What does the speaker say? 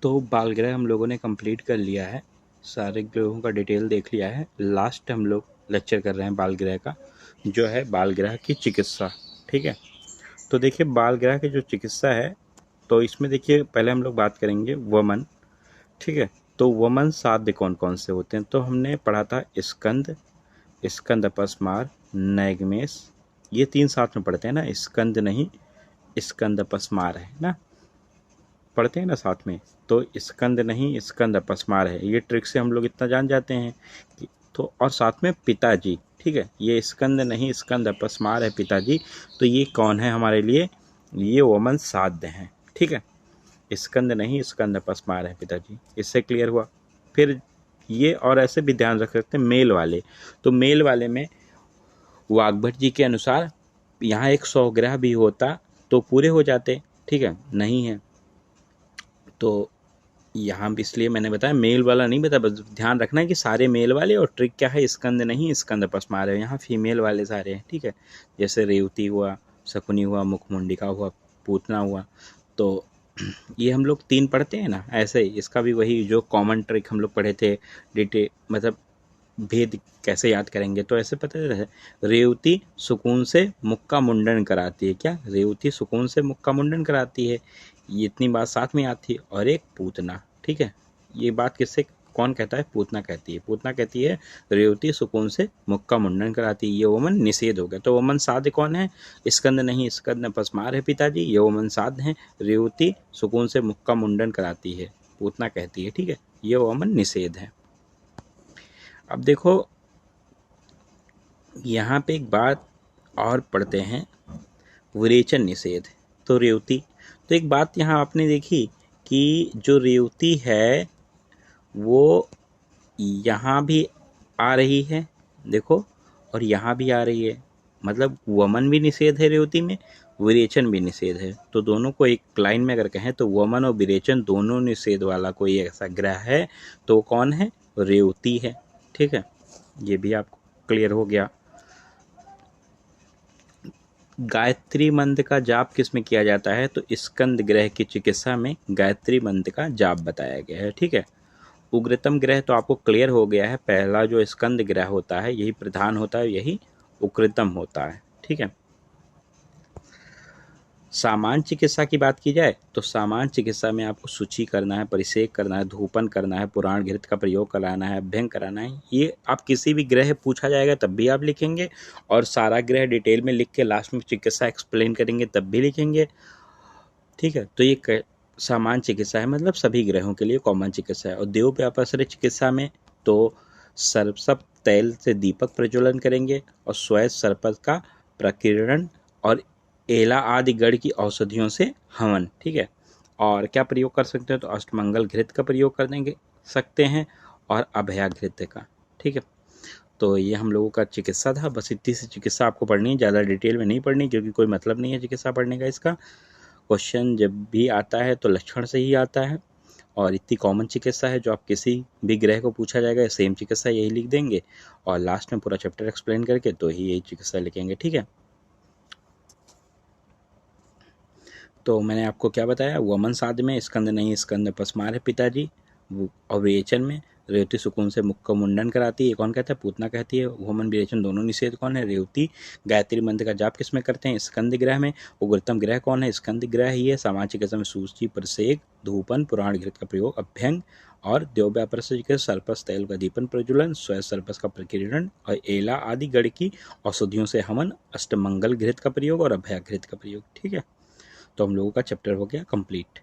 तो बाल ग्रह हम लोगों ने कंप्लीट कर लिया है, सारे ग्रहों का डिटेल देख लिया है। लास्ट हम लोग लेक्चर कर रहे हैं बाल ग्रह का, जो है बाल ग्रह की चिकित्सा। ठीक है, तो देखिए बाल ग्रह की जो चिकित्सा है, तो इसमें देखिए पहले हम लोग बात करेंगे वमन। ठीक है, तो वमन साध्य कौन कौन से होते हैं, तो हमने पढ़ा था स्कंद, स्कंद अपस्मार, नैगमेश, ये 3 साथ में पढ़ते हैं ना, स्कंद नहीं स्कंद अपस्मार है ना, पढ़ते हैं ना साथ में। तो स्कंद नहीं स्कंद अपस्मार है, ये ट्रिक से हम लोग इतना जान जाते हैं कि, तो और साथ में पिताजी। ठीक है, ये स्कंद नहीं स्कंद अपस्मार है पिताजी, तो ये कौन है हमारे लिए, ये वमन साध्य हैं। ठीक है, स्कंद नहीं स्कंद अपस्मार है पिताजी, इससे क्लियर हुआ। फिर ये और ऐसे भी ध्यान रख सकते हैं मेल वाले, तो मेल वाले में वाग्भट जी के अनुसार यहाँ एक 100 ग्रह भी होता तो पूरे हो जाते। ठीक है, नहीं है तो यहाँ भी, इसलिए मैंने बताया मेल वाला नहीं बताया, बस ध्यान रखना है कि सारे मेल वाले, और ट्रिक क्या है, स्कंद नहीं स्कंद अपस्मार है, यहाँ फीमेल वाले सारे हैं। ठीक है, जैसे रेवती हुआ, शकुनी हुआ, मुखमुंडिका हुआ, पूतना हुआ, तो ये हम लोग 3 पढ़ते हैं ना, ऐसे ही इसका भी वही जो कॉमन ट्रिक हम लोग पढ़े थे, डिटेल मतलब भेद कैसे याद करेंगे, तो ऐसे पता है, रेवती सुकून से मुख का मुंडन कराती है। क्या, रेवती सुकून से मुख का मुंडन कराती है, ये इतनी बात साथ में आती है। और एक पूतना, ठीक है, ये बात किससे कौन कहता है, पूतना कहती है। पूतना कहती है रेवती सुकून से मुख का मुंडन कराती है, ये वमन निषेध हो गया। तो वमन साध्य कौन है, स्कंद नहीं स्कंद अपस्मार है पिताजी, ये वमन साध्य है, रेवती सुकून से मुख का मुंडन कराती है, पूतना कहती है। ठीक है, ये वमन निषेध है। अब देखो यहाँ पे एक बात और पढ़ते हैं, विरेचन निषेध। तो रेवती, तो एक बात यहाँ आपने देखी कि जो रेवती है वो यहाँ भी आ रही है, देखो, और यहाँ भी आ रही है, मतलब वमन भी निषेध है रेवती में, विरेचन भी निषेध है। तो दोनों को एक लाइन में अगर कहें तो वमन और विरेचन दोनों निषेध वाला कोई ऐसा ग्रह है तो कौन है, रेवती है। ठीक है, ये भी आपको क्लियर हो गया। गायत्री मंत्र का जाप किस में किया जाता है, तो स्कंद ग्रह की चिकित्सा में गायत्री मंत्र का जाप बताया गया है। ठीक है, उग्रतम ग्रह तो आपको क्लियर हो गया है, पहला जो स्कंद ग्रह होता है यही प्रधान होता है, यही उग्रतम होता है। ठीक है, सामान्य चिकित्सा की बात की जाए तो सामान्य चिकित्सा में आपको शुचि करना है, परिसेक करना है, धूपन करना है, पुराण घृत का प्रयोग कराना है, अभ्यंग कराना है। ये आप किसी भी ग्रह पूछा जाएगा तब भी आप लिखेंगे, और सारा ग्रह डिटेल में लिख के लास्ट में चिकित्सा एक्सप्लेन करेंगे तब भी लिखेंगे। ठीक है, तो ये सामान्य चिकित्सा है, मतलब सभी ग्रहों के लिए कॉमन चिकित्सा है। और देव व्यापाश्रय चिकित्सा में तो सर्पसप तैल से दीपक प्रज्वलन करेंगे, और श्वेत सर्पस का प्रकीर्णन, और एला आदि गढ़ की औषधियों से हवन। ठीक है, और क्या प्रयोग कर सकते हैं, तो अष्टमंगल घृत का प्रयोग कर देंगे सकते हैं, और अभया घृत का। ठीक है, तो ये हम लोगों का चिकित्सा था, बस इतनी सी चिकित्सा आपको पढ़नी है, ज़्यादा डिटेल में नहीं पढ़नी, क्योंकि कोई मतलब नहीं है चिकित्सा पढ़ने का। इसका क्वेश्चन जब भी आता है तो लक्षण से ही आता है, और इतनी कॉमन चिकित्सा है जो आप किसी भी ग्रह को पूछा जाएगा सेम चिकित्सा यही लिख देंगे, और लास्ट में पूरा चैप्टर एक्सप्लेन करके तो ही यही चिकित्सा लिखेंगे। ठीक है, तो मैंने आपको क्या बताया, वमन साध में स्कंद नहीं स्कंद अपस्मार है पिताजी, और विरेचन में रेवती सुकून से मुख का मुंडन कराती है, कौन कहता है, पूतना कहती है। वमन विरेचन दोनों निषेध कौन है, रेवती। गायत्री मंत्र का जाप किस में करते हैं, स्कंद ग्रह में। उग्रतम ग्रह कौन है, स्कंद ग्रह ही है। सामाजिक चिकित्सा में सूची परिसेक, धूपन, पुराण घृत का प्रयोग, अभ्यंग, और देव व्यापार से सर्पस तैल का दीपन प्रज्वलन, स्वयं सर्पस का प्रकीर्णन, और एला आदि गढ़ की औषधियों से हवन, अष्टमंगल घृत का प्रयोग, और अभया घृत का प्रयोग। ठीक है, तो हम लोगों का चैप्टर हो गया कंप्लीट।